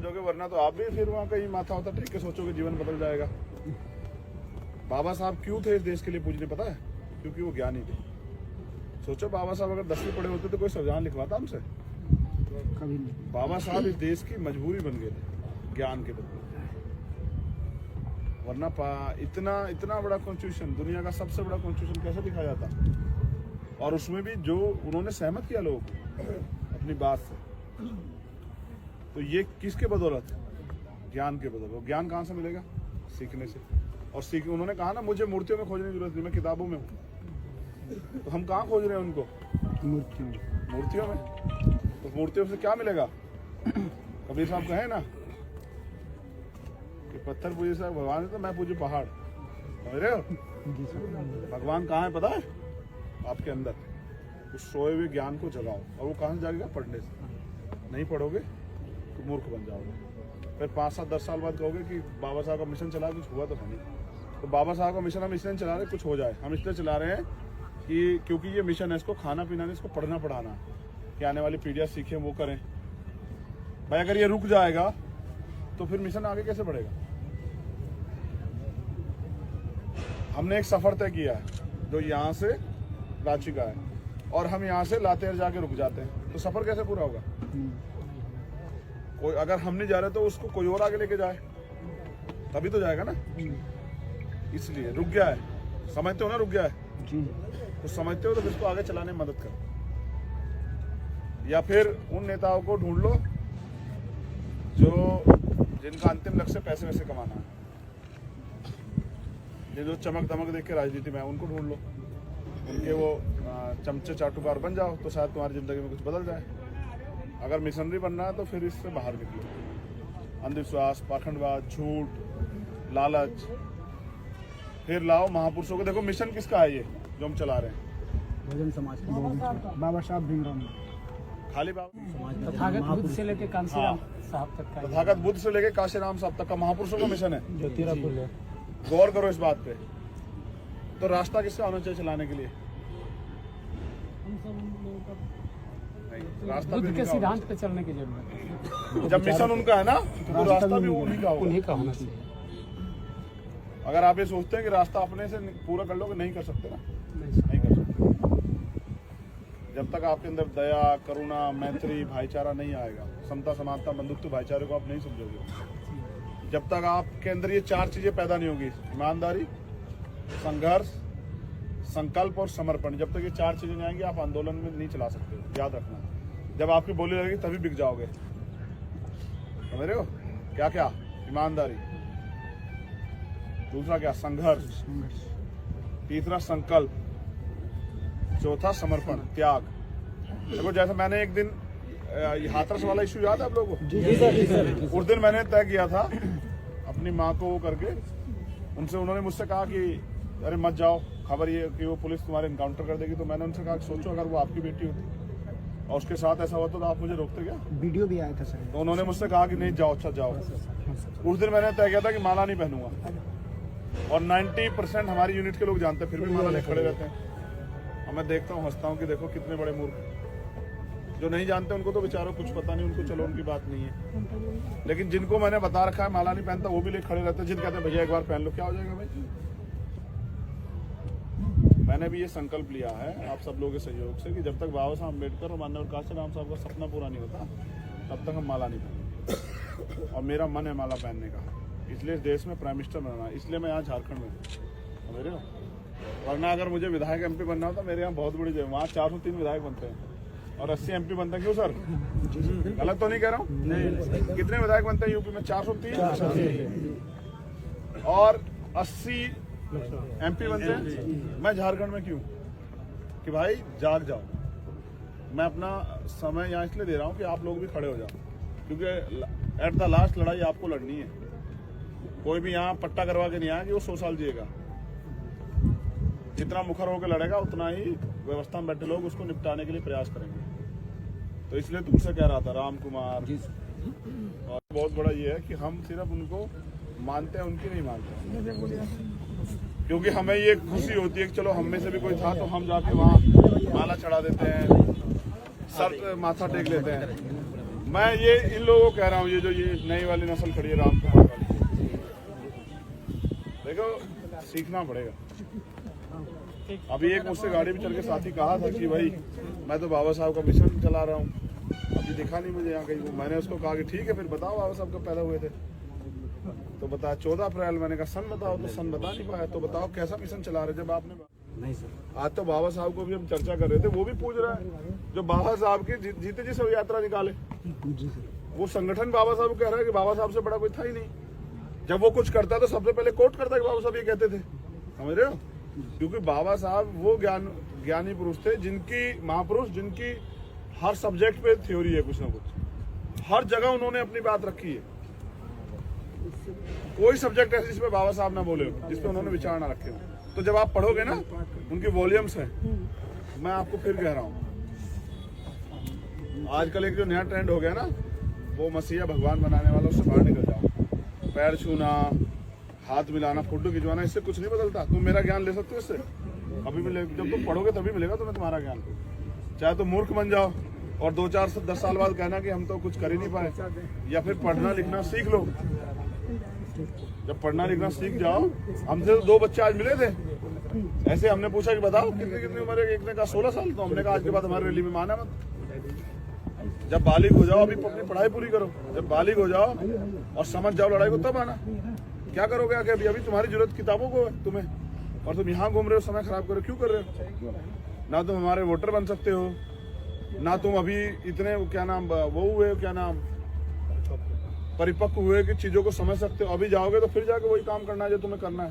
समझोगे, वरना तो आप भी फिर वहाँ कहीं माथा होता टेक के सोचोगे जीवन बदल जाएगा। बाबा साहब क्यों थे इस देश के लिए पूजने, पता है? क्योंकि वो ज्ञानी थे। सोचो बाबा साहब अगर 10वीं पढ़े होते तो कोई संविधान लिखवाता हमसे? कभी नहीं। बाबा साहब इस देश की मजबूरी बन गए थे ज्ञान के बदले, वरना इतना बड़ा कॉन्स्टिट्यूशन, दुनिया का सबसे बड़ा कॉन्स्टिट्यूशन कैसे लिखा जाता? और उसमें भी जो उन्होंने सहमत किया लोगों को अपनी बात से, तो ये किसके बदौलत? ज्ञान के बदौलत। ज्ञान कहाँ से मिलेगा? सीखने से। और उन्होंने कहा ना, मुझे मूर्तियों में खोजने की जरूरत नहीं, मैं किताबों में हूँ। तो हम कहाँ खोज रहे हैं उनको? मूर्तियों में। तो मूर्तियों से क्या मिलेगा? कबीर साहब कहे ना कि पत्थर पूजे से भगवान है तो मैं पूजू पहाड़। समझ रहे हो? भगवान कहाँ है पता है? आपके अंदर। उस सोए हुए ज्ञान को जगाओ, और वो कहाँ से जागेगा? पढ़ने से। नहीं पढ़ोगे तो मूर्ख बन जाओगे। फिर 5-7-10 साल बाद कहोगे कि बाबा साहब का मिशन चला, कुछ हुआ तो है नहीं। तो बाबा साहब का मिशन हम इसलिए चला रहे कुछ हो जाए। हम इसलिए चला रहे हैं कि क्योंकि ये मिशन है, इसको खाना पीना नहीं, इसको पढ़ना पढ़ाना, कि आने वाली पीढ़ियां सीखें, वो करें। भाई अगर ये रुक जाएगा तो फिर मिशन आगे कैसे बढ़ेगा? हमने एक सफर तय किया है जो यहाँ से रांची का है, और हम यहाँ से लातेहार जाके रुक जाते हैं, तो सफर कैसे पूरा होगा? कोई अगर हम नहीं जा रहे तो उसको कोई और आगे लेके जाए, तभी तो जाएगा ना। इसलिए रुक गया है, समझते हो ना रुक गया है जी। तो समझते हो तो इसको आगे चलाने में मदद करो, या फिर उन नेताओं को ढूंढ लो जिनका अंतिम लक्ष्य पैसे वैसे कमाना है, ये जो चमक धमक देख के राजनीति में है, उनको ढूंढ लो, उनके वो चमचे चाटुकार बन जाओ, तो शायद तुम्हारी जिंदगी में कुछ बदल जाए। अगर मिशनरी बनना है तो फिर इससे बाहर निकलो। अंधविश्वास, पाखंडवाद, झूठ, लालच, फिर लाओ महापुरुषों को। देखो मिशन किसका है ये जो हम चला रहे हैं? बहुजन समाज का, बाबा साहब भीमराव। खाली बाबा तथागत बुद्ध से लेके कांसीराम साहब तक का, तथागत बुद्ध से लेके काशीराम साहब तक का महापुरुषों का मिशन है। ज्योतिराव फुले। गौर करो इस बात पे। तो रास्ता किसका होना चाहिए चलाने के लिए? रास्ता बुद्ध के सिद्धांत पे चलने की जरूरत है। जब मिशन उनका है ना, तो रास्ता भी उन्हीं का होना चाहिए। अगर आप ये सोचते हैं कि रास्ता अपने से पूरा कर लोगे, नहीं कर सकते ना, नहीं कर सकते। जब तक आपके अंदर दया, करुणा, मैत्री, भाईचारा नहीं आएगा, समता, समानता, बंधुत्व, भाईचारे को आप नहीं समझोगे, जब तक आपके अंदर ये 4 चीजें पैदा नहीं होगी, ईमानदारी, संघर्ष, संकल्प और समर्पण, जब तक ये 4 चीजें नहीं आएंगी आप आंदोलन में नहीं चला सकते हो। याद रखना, जब आपकी बोली लगेगी तभी बिक जाओगे। समझ रहे हो? क्या क्या? ईमानदारी, दूसरा क्या? संघर्ष, तीसरा संकल्प, चौथा समर्पण, त्याग। देखो जैसे मैंने एक दिन हाथरस वाला इशू याद है आप लोगों को? जी सर। उस दिन मैंने तय किया था अपनी माँ को वो करके, उन्होंने मुझसे कहा कि अरे मत जाओ, खबर ये कि वो पुलिस तुम्हारे इनकाउंटर कर देगी। तो मैंने उनसे कहा कि सोचो अगर वो आपकी बेटी होती और उसके साथ ऐसा होता तो आप मुझे रोकते क्या? वीडियो भी आया था सर। तो उन्होंने मुझसे कहा कि नहीं जाओ, अच्छा जाओ। उस दिन मैंने तय किया था कि माला नहीं पहनूंगा, और 90% हमारी यूनिट के लोग जानते हैं, फिर भी माला लेके खड़े रहते हैं। और मैं देखता हूँ, हंसता हूँ कि देखो कितने बड़े मूर्ख। जो नहीं जानते उनको तो बेचारों कुछ पता नहीं, उनको चलो उनकी बात नहीं है, लेकिन जिनको मैंने बता रखा है माला नहीं पहनता, वो भी लेके खड़े रहते हैं। जिन कहते हैं भैया एक बार पहन लो, क्या हो जाएगा भाई? मैंने भी ये संकल्प लिया है आप सब लोगों के सहयोग से कि जब तक बाबा साहब अम्बेडकर और माननीय काशीराम साहब का सपना पूरा नहीं होता, तब तक हम माला नहीं पहनेंगे। और मेरा मन है माला पहनने का, इसलिए इस देश में प्राइम मिनिस्टर बनना है, इसलिए मैं यहाँ झारखंड में हूँ। समझ रहे हो? वरना अगर मुझे विधायक MP बनना होता, मेरे यहाँ बहुत बड़ी जगह, वहाँ 403 विधायक बनते हैं और 80 MP बनते हैं। क्यों सर? गलत तो नहीं कह रहा हूँ? कितने विधायक बनते हैं यूपी में? 403 और 80 MP बनते हैं। मैं झारखंड में क्यों? कि भाई जाग जाओ। मैं अपना समय यहाँ इसलिए दे रहा हूँ कि आप लोग भी खड़े हो जाओ, क्योंकि एट द लास्ट लड़ाई आपको लड़नी है। कोई भी यहाँ पट्टा करवा के नहीं आया कि वो 100 साल जिएगा। जितना मुखर होकर लड़ेगा उतना ही व्यवस्था में बैठे लोग उसको निपटाने के लिए प्रयास करेंगे। तो इसलिए तुमसे कह रहा था राम कुमार, और बहुत बड़ा ये है कि हम सिर्फ उनको मानते हैं, उनकी नहीं मानते, क्योंकि हमें ये खुशी होती है कि चलो हम में से भी कोई था तो हम जाके वहाँ माला चढ़ा देते हैं, सर पे माथा टेक लेते हैं। मैं ये इन लोगों को कह रहा हूँ, ये जो ये नई वाली नस्ल खड़ी है राम कुमार वाली, देखो सीखना पड़ेगा। अभी एक मुझसे गाड़ी में चल के साथी कहा था कि भाई मैं तो बाबा साहब का मिशन चला रहा हूँ, अभी दिखा नहीं मुझे यहाँ कहीं। मैंने उसको कहा कि ठीक है फिर बताओ बाबा साहब कब पैदा हुए थे, तो बता 14 अप्रैल। मैंने कहा सन बताओ, तो सन बता नहीं पाया। तो बताओ कैसा मिशन चला रहे जब आपने नहीं सर। आज तो बाबा साहब को भी हम चर्चा कर रहे थे, वो भी पूछ रहा है जो बाबा साहब की जीते जी सब यात्रा निकाले, जी सर। वो संगठन बाबा साहब को कह रहा है कि बाबा साहब से बड़ा कोई था ही नहीं। जब वो कुछ करता तो सबसे पहले कोट करता कि बाबा साहब ये कहते थे, समझ रहे हो? क्योंकि बाबा साहब वो ज्ञानी पुरुष थे, जिनकी महापुरुष, जिनकी हर सब्जेक्ट पे थ्योरी है, कुछ ना कुछ हर जगह उन्होंने अपनी बात रखी है। कोई सब्जेक्ट ऐसे जिसमें बाबा साहब ना बोले हो, जिसपे उन्होंने विचार ना रखे हो। तो जब आप पढ़ोगे ना, उनकी वॉल्यूम्स हैं। मैं आपको फिर कह रहा हूँ, आजकल एक जो नया ट्रेंड हो गया ना, वो मसीहा भगवान बनाने वाला, उससे बाहर निकल जाओ। पैर छूना, हाथ मिलाना, फोटो खिंचवाना, इससे कुछ नहीं बदलता। तुम मेरा ज्ञान ले सकते हो इससे, अभी मिले, जब तुम पढ़ोगे तभी मिलेगा तुम्हें तुम्हारा ज्ञान। चाहे तुम मूर्ख बन जाओ और 2-4-10 साल बाद कहना कि हम तो कुछ कर ही नहीं पाए, या फिर पढ़ना लिखना सीख लो। जब पढ़ना लिखना सीख जाओ, हमसे तो 2 बच्चे आज मिले थे, ऐसे हमने पूछा कि बताओ कितनी उम्र है, एक ने कहा 16 साल, तो हमने कहा आज के बाद हमारी रैली में माना मत। जब बालिग हो जाओ, अभी अपनी पढ़ाई पूरी करो, जब बालिग हो जाओ और समझ जाओ लड़ाई को, तब आना। क्या करोगे आगे? अभी तुम्हारी जरूरत किताबों को है तुम्हें, और तुम यहाँ घूम रहे हो, समय खराब करो। क्यों कर रहे हो? ना तुम हमारे वोटर बन सकते हो, ना तुम अभी इतने क्या नाम वो हुए, क्या नाम परिपक्व हुए कि चीजों को समझ सकते हो। अभी जाओगे तो फिर जाके वही काम करना है जो तुम्हें करना है।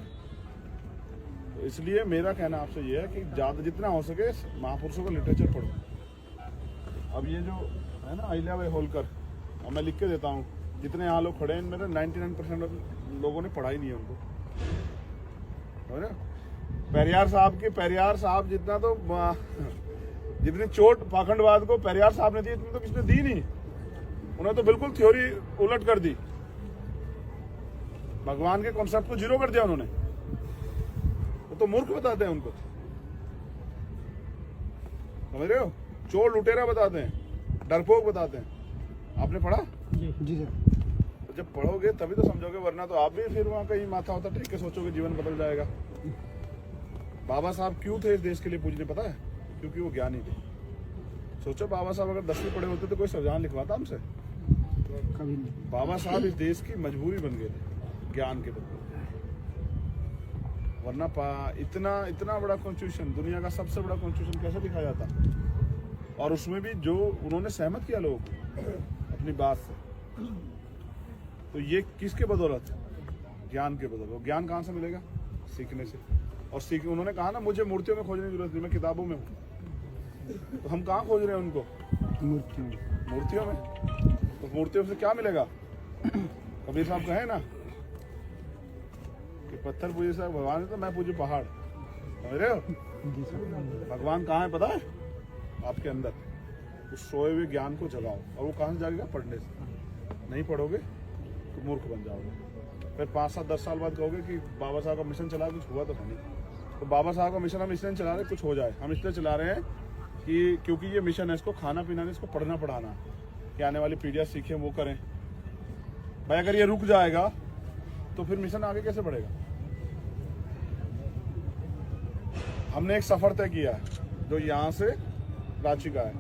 तो इसलिए मेरा कहना आपसे ये है कि ज्यादा जितना हो सके महापुरुषों का लिटरेचर पढ़ो। अब ये जो है ना अहिल्याबाई होलकर, अब मैं लिख के देता हूँ, जितने यहाँ लोग खड़े हैं इनमें 99% लोगों ने पढ़ा ही नहीं है उनको, है ना? पेरियार साहब जितना तो जितनी चोट पाखंडवाद को पेरियार साहब ने दी, इतनी तो किसने दी नहीं। उन्होंने तो बिल्कुल थ्योरी उलट कर दी, भगवान के कॉन्सेप्ट को जीरो कर दिया उन्होंने। तो मूर्ख बताते हैं उनको, समझ रहे हो? चोर लुटेरा बताते हैं, डरपोक बताते हैं। आपने पढ़ा? जी सर। तो जब पढ़ोगे तभी तो समझोगे, वरना तो आप भी फिर वहां कहीं माथा होता टेक के सोचोगे जीवन बदल जाएगा। बाबा साहब क्यों थे इस देश के लिए पूजने, पता है? क्योंकि वो ज्ञानी थे। सोचो बाबा साहब अगर 10वीं पढ़े होते तो कोई संविधान लिखवाता हमसे? कभी नहीं। बाबा साहब इस देश की मजबूरी बन गए थे ज्ञान के बदले, वरना इतना बड़ा कॉन्स्टिट्यूशन, दुनिया का सबसे बड़ा कॉन्स्टिट्यूशन कैसे लिखा जाता? और उसमें भी जो उन्होंने सहमत किया लोगों को अपनी बात से, तो ये किसके बदौलत? ज्ञान के बदौलत। ज्ञान कहाँ से मिलेगा? सीखने से। और उन्होंने कहा ना, मुझे मूर्तियों में खोजने की जरूरत नहीं, मैं किताबों में हूँ। तो हम कहाँ खोज रहे हैं उनको? मूर्तियों में। तो मूर्तियों से क्या मिलेगा? कबीर साहब कहे ना कि पत्थर पूजे साहब भगवान है तो मैं पूजू पहाड़, समझ रहे हो? भगवान कहाँ है पता है? आपके अंदर। उस सोए हुए ज्ञान को जगाओ, और वो कहाँ से जागेगा? पढ़ने से। नहीं पढ़ोगे तो मूर्ख बन जाओगे। फिर 5-7-10 साल बाद कहोगे कि बाबा साहब का मिशन चला, कुछ हुआ तो नहीं। तो बाबा साहब का मिशन हम इसलिए चला रहे कुछ हो जाए, हम इसलिए चला रहे हैं कि क्योंकि ये मिशन है, इसको खाना पीना नहीं, इसको पढ़ना पढ़ाना, कि आने वाली पीढ़ियाँ सीखें, वो करें। भाई अगर ये रुक जाएगा तो फिर मिशन आगे कैसे बढ़ेगा? हमने एक सफर तय किया है जो यहाँ से रांची का है,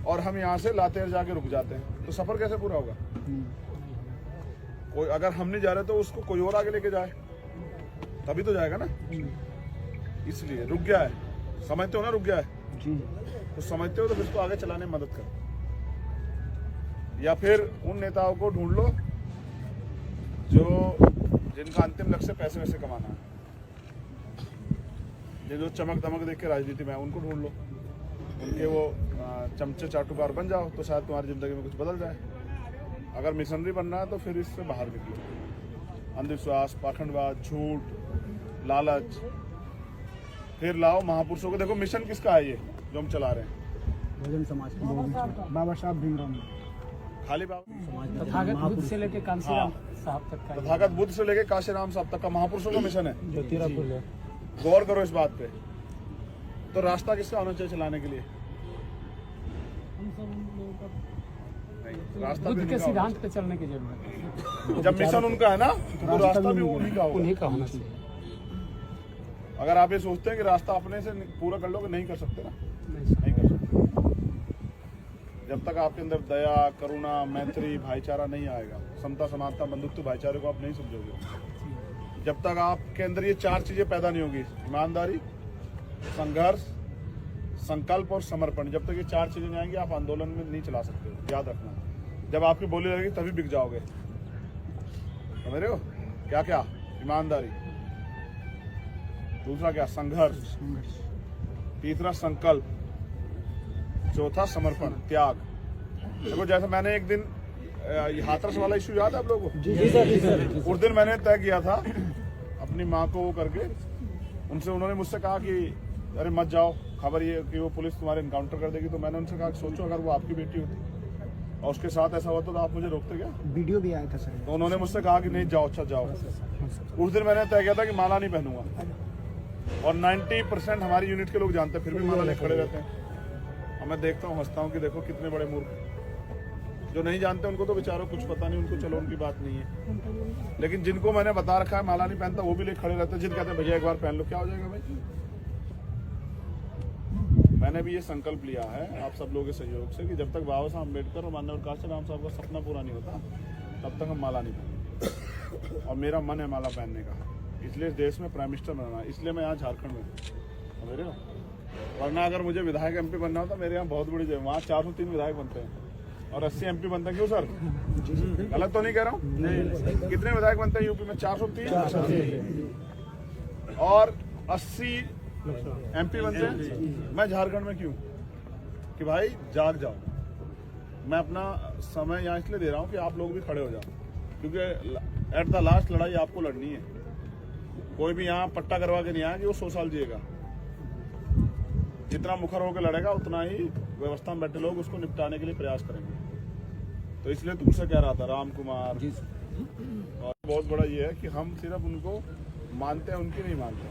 और हम यहाँ से लातेर जाके रुक जाते हैं, तो सफर कैसे पूरा होगा? कोई अगर हम नहीं जा रहे तो उसको कोई और आगे लेके जाए, तभी तो जाएगा ना। इसलिए रुक गया है, समझते हो ना? रुक गया है जी। तो समझते हो तो फिर इसको आगे चलाने में मदद करो, या फिर उन नेताओं को ढूंढ लो जिनका अंतिम लक्ष्य पैसे वैसे कमाना है, जो चमक दमक देख के राजनीति में है, उनको ढूंढ लो, उनके वो चमचे चाटुकार बन जाओ, तो शायद तुम्हारी जिंदगी में कुछ बदल जाए। अगर मिशनरी बनना है तो फिर इससे बाहर निकलो। अंधविश्वास, पाखंडवाद, झूठ, लालच, फिर लाओ महापुरुषों को। देखो मिशन किसका है ये जो हम चला रहे हैं? बहुजन समाज का, बाबा साहब भीमराव, खाली बाबा तथागत बुद्ध से लेके कांसीराम साहब तक का, तथागत बुद्ध से लेके काशीराम साहब तक का महापुरुषों का मिशन है। ज्योतिराव फुले। गौर करो इस बात पे। तो रास्ता किसका होना चाहिए चलाने के लिए? नहीं, रास्ता भी बुद्ध के उन्हीं का सिद्धांत पे चलने की जरूरत है। होगा। जब मिशन उनका है ना तो रास्ता भी उन्हीं का होगा। उन्हीं का होना चाहिए। अगर आप ये सोचते हैं कि रास्ता अपने से पूरा कर लोगे, नहीं कर सकते ना, नहीं, नहीं कर सकते। जब तक आपके अंदर दया, करुणा, मैत्री, भाईचारा नहीं आएगा, समता, समानता, बंधुत्व, भाईचारे को आप नहीं समझोगे, जब तक आपके अंदर ये 4 चीजें पैदा नहीं होगी, ईमानदारी, संघर्ष, संकल्प और समर्पण, जब तक ये 4 चीजें नहीं आएंगी आप आंदोलन में नहीं चला सकते हो। याद रखना, जब आपकी बोली लगेगी तभी बिक जाओगे। समझ रहे हो? क्या क्या? ईमानदारी, दूसरा क्या? संघर्ष, तीसरा संकल्प, चौथा समर्पण, त्याग। देखो जैसे मैंने एक दिन हाथरस वाला इशू याद है आप लोगों को? जी सर। उस दिन मैंने तय किया था अपनी माँ को वो करके, उनसे उन्होंने मुझसे कहा कि अरे मत जाओ, खबर ये कि वो पुलिस तुम्हारे इनकाउंटर कर देगी। तो मैंने उनसे कहा कि सोचो अगर वो आपकी बेटी होती और उसके साथ ऐसा होता तो आप मुझे रोकते क्या? वीडियो भी आया था सर। तो उन्होंने मुझसे कहा कि नहीं जाओ, अच्छा जाओ। उस दिन मैंने तय किया था कि माला नहीं पहनूंगा, और 90% हमारी यूनिट के लोग जानते हैं, फिर भी माला लेकर खड़े रहते हैं। और मैं देखता हूँ, हंसता हूँ कि देखो कितने बड़े मूर्ख। जो नहीं जानते उनको तो बेचारों कुछ पता नहीं, उनको चलो उनकी बात नहीं है, लेकिन जिनको मैंने बता रखा है माला नहीं पहनता वो भी लेकर खड़े रहते हैं। जिन कहते हैं भैया एक बार पहन लो, क्या हो जाएगा भाई? मैंने भी ये संकल्प लिया है आप सब लोगों के सहयोग से कि जब तक बाबा साहब अम्बेडकर और माननीय काशीराम साहब का सपना पूरा नहीं होता तब तक हम माला नहीं पहनेंगे। और मेरा मन है माला पहनने का, इसलिए इस देश में प्राइम मिनिस्टर बनना है, इसलिए मैं यहाँ झारखंड में हूँ। समझ रहे हो? वरना अगर मुझे विधायक MP बनना होता, मेरे यहाँ बहुत बड़ी जगह, वहाँ 403 विधायक बनते हैं और 80 MP बनते हैं। क्यों सर? गलत तो नहीं कह रहा हूँ? कितने विधायक बनते हैं यूपी में? 403 और 80 MP बनते हैं। मैं झारखंड में क्यों? कि भाई जाग जाओ। मैं अपना समय यहाँ इसलिए दे रहा हूँ कि आप लोग भी खड़े हो जाओ, क्योंकि एट द लास्ट लड़ाई आपको लड़नी है। कोई भी यहाँ पट्टा करवा के नहीं आया कि वो 100 साल जिएगा। जितना मुखर होकर लड़ेगा उतना ही व्यवस्था में बैठे लोग उसको निपटाने के लिए प्रयास करेंगे। तो इसलिए तुमसे कह रहा था राम कुमार, और बहुत बड़ा ये है कि हम सिर्फ उनको मानते हैं, उनकी नहीं मानते,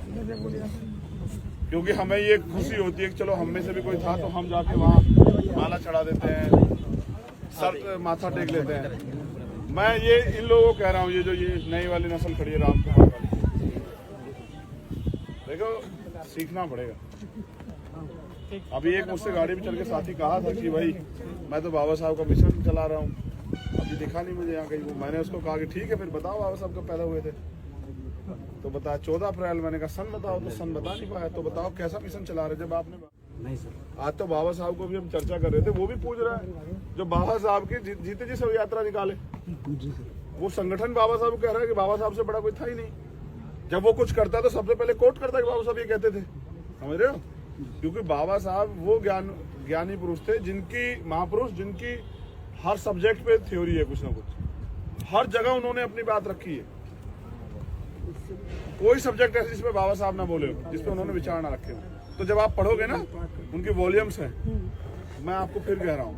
क्योंकि हमें ये खुशी होती है कि चलो हम में से भी कोई था तो हम जाके वहाँ माला चढ़ा देते हैं, सर माथा टेक लेते हैं। मैं ये इन लोगों को कह रहा हूँ, ये जो ये नई वाली नस्ल खड़ी है राम कुमार वाली, देखो सीखना पड़ेगा। अभी एक मुझसे गाड़ी में चल के साथी कहा था कि भाई मैं तो बाबा साहब का मिशन चला रहा हूँ, अभी दिखा नहीं मुझे यहाँ कहीं। वो मैंने उसको कहा कि ठीक है फिर बताओ बाबा साहब कब पैदा हुए थे? तो बता 14 अप्रैल। मैंने कहा सन बताओ, तो सन बता नहीं पाया। तो बताओ कैसा मिशन चला रहे जब आपने नहीं सर। आज तो बाबा साहब को भी हम चर्चा कर रहे थे, वो भी पूछ रहा है जो बाबा साहब की जीते जी सब यात्रा निकाले, वो संगठन बाबा साहब को कह रहा है कि बाबा साहब से बड़ा कोई था ही नहीं। जब वो कुछ करता तो सबसे पहले कोट करता कि बाबा साहब ये कहते थे। समझ रहे हो? क्योंकि बाबा साहब वो ज्ञानी पुरुष थे, जिनकी महापुरुष, जिनकी हर सब्जेक्ट पे थ्योरी है, कुछ ना कुछ हर जगह उन्होंने अपनी बात रखी है। कोई सब्जेक्ट ऐसे जिसपे बाबा साहब ना बोले हो, जिसपे उन्होंने विचार ना रखे हो। तो जब आप पढ़ोगे ना, उनकी वॉल्यूम्स हैं। मैं आपको फिर कह रहा हूँ,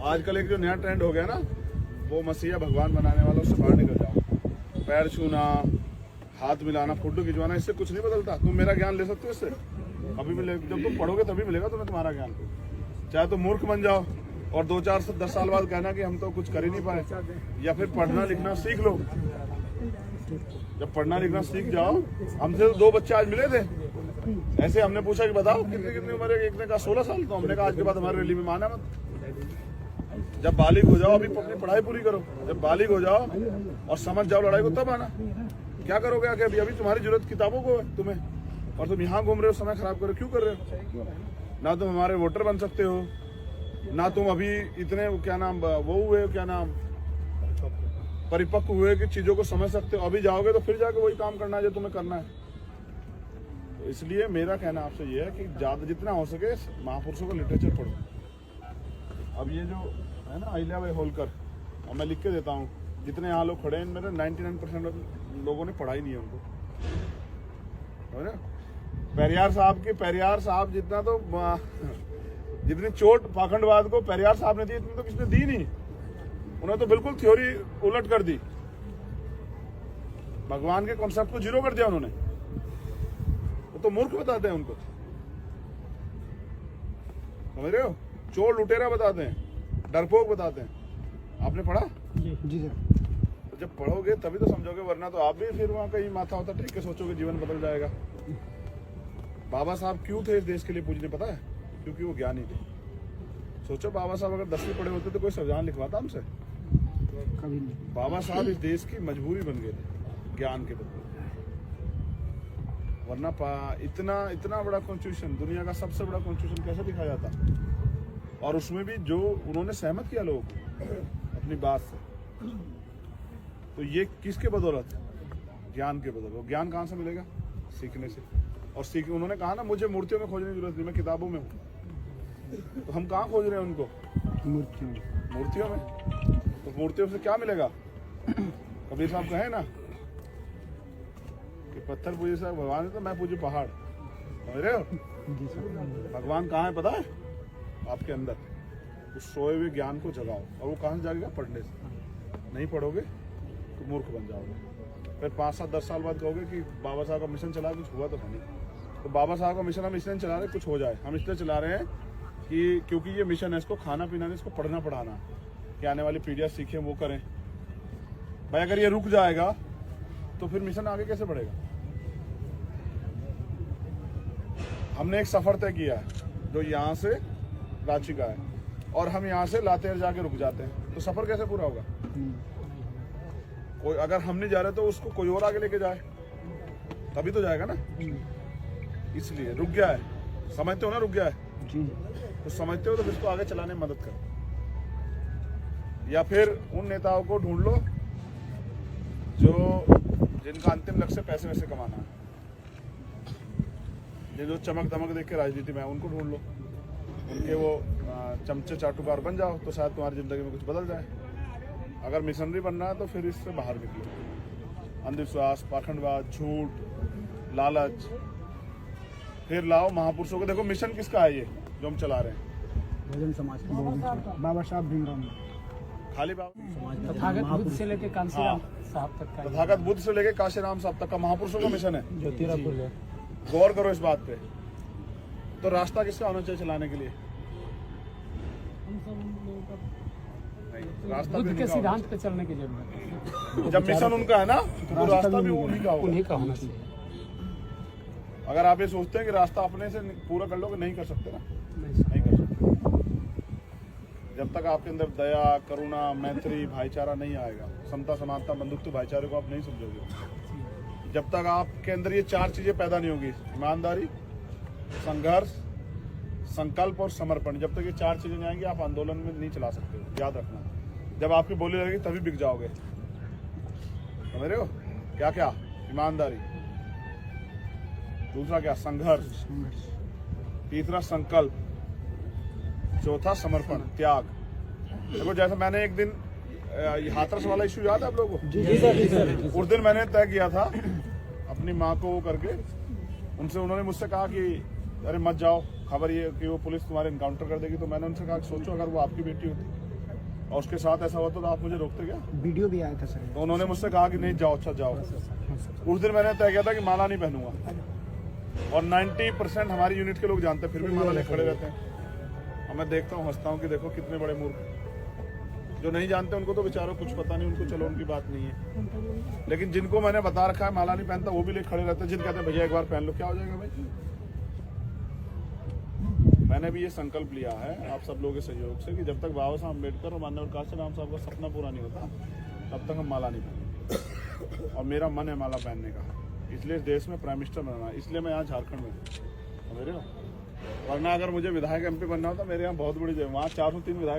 आजकल एक जो नया ट्रेंड हो गया ना, वो मसीहा भगवान बनाने वाला, उससे बाहर निकल जाओ। पैर छूना, हाथ मिलाना, फोटो खिंचवाना, इससे कुछ नहीं बदलता। तुम मेरा ज्ञान ले सकते हो इससे, अभी मिले, जब तुम पढ़ोगे तभी मिलेगा तुम्हें तुम्हारा ज्ञान। चाहे तुम मूर्ख बन जाओ और 2-4-10 साल बाद कहना कि हम तो कुछ कर ही नहीं पाए, या फिर पढ़ना लिखना सीख लो। जब पढ़ना लिखना सीख जाओ, हमसे तो 2 बच्चे आज मिले थे, ऐसे हमने पूछा कि बताओ कितनी उम्र है? एक ने कहा 16 साल। तो हमने कहा आज के बाद हमारी रैली में माना मत। जब बालिग हो जाओ, अभी अपनी पढ़ाई पूरी करो, जब बालिग हो जाओ और समझ जाओ लड़ाई को, तब आना। क्या करोगे आगे? अभी तुम्हारी जरूरत किताबों को है तुम्हें, और तुम यहाँ घूम रहे हो, समय खराब कर रहे हो। क्यों कर रहे हो? ना तुम हमारे वोटर बन सकते हो, ना तुम अभी इतने क्या नाम वो हुए, क्या नाम परिपक्व हुए कि चीजों को समझ सकते हो। अभी जाओगे तो फिर जाके वही काम करना है जो तुम्हें करना है। तो इसलिए मेरा कहना आपसे ये है कि ज्यादा जितना हो सके महापुरुषों का लिटरेचर पढ़ो। अब ये जो है ना अहिल्याबाई होलकर, और मैं लिख के देता हूँ, जितने यहाँ लोग खड़े हैं इनमें 99% लोगों ने पढ़ा ही नहीं है उनको, है ना? पेरियार साहब जितना तो जितनी चोट पाखंडवाद को पेरियार साहब ने दी, इतनी तो किसने दी नहीं। उन्होंने तो बिल्कुल थ्योरी उलट कर दी, भगवान के कॉन्सेप्ट को जीरो कर दिया उन्होंने। वो तो मूर्ख बताते हैं उनको, समझ रहे हो? चोर लुटेरा बताते हैं। डरपोक बताते हैं। आपने पढ़ा? जी सर। तो जब पढ़ोगे तभी तो समझोगे, वरना तो आप भी फिर वहाँ कहीं माथा होता टेक के सोचोगे जीवन बदल जाएगा। बाबा साहब क्यों थे इस देश के लिए पूजने, पता है? क्योंकि वो ज्ञानी थे। सोचो बाबा साहब अगर 10वीं पढ़े होते तो कोई संविधान लिखवाता हमसे? कभी नहीं। बाबा साहब इस देश की मजबूरी बन गए थे ज्ञान के बदले, वरना इतना बड़ा कॉन्स्टिट्यूशन, दुनिया का सबसे बड़ा कॉन्स्टिट्यूशन कैसे लिखा जाता? और उसमें भी जो उन्होंने सहमत किया लोगों को अपनी बात से, तो ये किसके बदौलत? ज्ञान के बदौलत। ज्ञान कहाँ से मिलेगा? सीखने से। और उन्होंने कहा ना, मुझे मूर्तियों में खोजने की जरूरत नहीं, मैं किताबों में हूँ। तो हम कहाँ खोज रहे हैं उनको? मूर्तियों में। तो मूर्तियों से क्या मिलेगा? कबीर साहब कहे ना कि पत्थर पूजे से भगवान है तो मैं पूजू पहाड़। समझ रहे हो? भगवान कहाँ है पता है? आपके अंदर। उस सोए हुए ज्ञान को जगाओ। और वो कहाँ से जागेगा? पढ़ने से। नहीं पढ़ोगे तो मूर्ख बन जाओगे। फिर 5-7-10 साल बाद कहोगे कि बाबा साहब का मिशन चला, कुछ हुआ तो है नहीं। तो बाबा साहब का मिशन हम इसलिए चला रहे कुछ हो जाए। हम इसलिए चला रहे हैं कि क्योंकि ये मिशन है, इसको खाना पीना नहीं, इसको पढ़ना पढ़ाना, कि आने वाली पीढ़ियाँ सीखें, वो करें। भाई अगर ये रुक जाएगा तो फिर मिशन आगे कैसे बढ़ेगा? हमने एक सफर तय किया है जो यहाँ से रांची का है, और हम यहाँ से लातेहार जाके रुक जाते हैं, तो सफर कैसे पूरा होगा? कोई अगर हम नहीं जा रहे तो उसको कोई और आगे लेके जाए, तभी तो जाएगा ना। इसलिए रुक गया है, समझते हो ना, रुक गया है जी। तो समझते हो तो इसको आगे चलाने में मदद करो। या फिर उन नेताओं को ढूंढ लो जिनका अंतिम लक्ष्य पैसे वैसे कमाना है, जो चमक दमक देख के राजनीति में है, उनको ढूंढ लो। उनके वो चमचे चाटुकार बन जाओ तो शायद तुम्हारी जिंदगी में कुछ बदल जाए। अगर मिशनरी बनना है तो फिर इससे बाहर निकलो। अंधविश्वास, पाखंडवाद, झूठ, लालच, फिर लाओ महापुरुषों को। देखो मिशन किसका है ये जो हम चला रहे हैं? बहुजन समाज का बाबा साहब भीमराव। खाली बाबा तथागत बुद्ध से लेके कांसीराम साहब तक का, तथागत बुद्ध से लेके काशीराम साहब तक का महापुरुषों का मिशन है। ज्योतिराव फुले। गौर करो इस बात पे। तो रास्ता किसका होना चाहिए चलाने के लिए? नहीं, रास्ता बुद्ध भी के उनका सिद्धांत पे चलने की जरूरत है। होना। जब मिशन उनका है ना तो रास्ता भी उन्हीं का होगा। उन्हीं का होना चाहिए। अगर आप ये सोचते हैं कि रास्ता अपने से पूरा कर लोगे, नहीं कर सकते ना, नहीं कर सकते। जब तक आपके अंदर दया, करुणा, मैत्री, भाईचारा नहीं आएगा, समता, समानता, बंधुत्व, भाईचारे को आप नहीं समझोगे। जब तक आपके अंदर ये 4 चीजें पैदा नहीं होगी, ईमानदारी, संघर्ष, संकल्प और समर्पण, जब तक ये 4 चीजें नहीं आएंगी आप आंदोलन में नहीं चला सकते। याद रखना, जब आपकी बोली लगेगी तभी बिक जाओगे। समझ रहे हो? क्या क्या? ईमानदारी, दूसरा क्या? संघर्ष, तीसरा संकल्प, चौथा समर्पण, त्याग। देखो जैसे मैंने एक दिन हाथरस वाला इशू याद है आप लोगों को? जी सर। उस दिन मैंने तय किया था अपनी माँ को वो करके, उनसे उन्होंने मुझसे कहा कि अरे मत जाओ, खबर ये कि वो पुलिस तुम्हारे इनकाउंटर कर देगी। तो मैंने उनसे कहा कि सोचो अगर वो आपकी बेटी होती और उसके साथ ऐसा होता तो आप मुझे रोकते क्या? वीडियो भी आया था सर। तो उन्होंने मुझसे कहा कि नहीं जाओ, अच्छा जाओ। उस दिन मैंने तय किया था कि माला नहीं पहनूंगा, और 90% हमारी यूनिट के लोग जानते हैं, फिर भी माला लेके खड़े रहते हैं। और मैं देखता हूँ, हंसता हूँ कि देखो कितने बड़े मूर्ख। जो नहीं जानते उनको तो बेचारों कुछ पता नहीं, उनको चलो उनकी बात नहीं है। लेकिन जिनको मैंने बता रखा है माला नहीं पहनता, वो भी लेके खड़े रहते हैं। जिन कहते हैं भैया एक बार पहन लो, क्या हो जाएगा भाई? मैंने भी ये संकल्प लिया है आप सब लोगों के सहयोग से कि जब तक बाबा साहब अम्बेडकर और माननीय काशीराम साहब का सपना पूरा नहीं होता तब तक हम माला नहीं पहनेंगे। और मेरा मन है माला पहनने का, इसलिए इस देश में प्राइम मिनिस्टर बनना है, इसलिए मैं यहाँ झारखंड में हूँ। समझ रहे हो? वरना अगर मुझे विधायक MP बनना होता, मेरे यहाँ बहुत बड़ी जगह, वहाँ 403 विधायक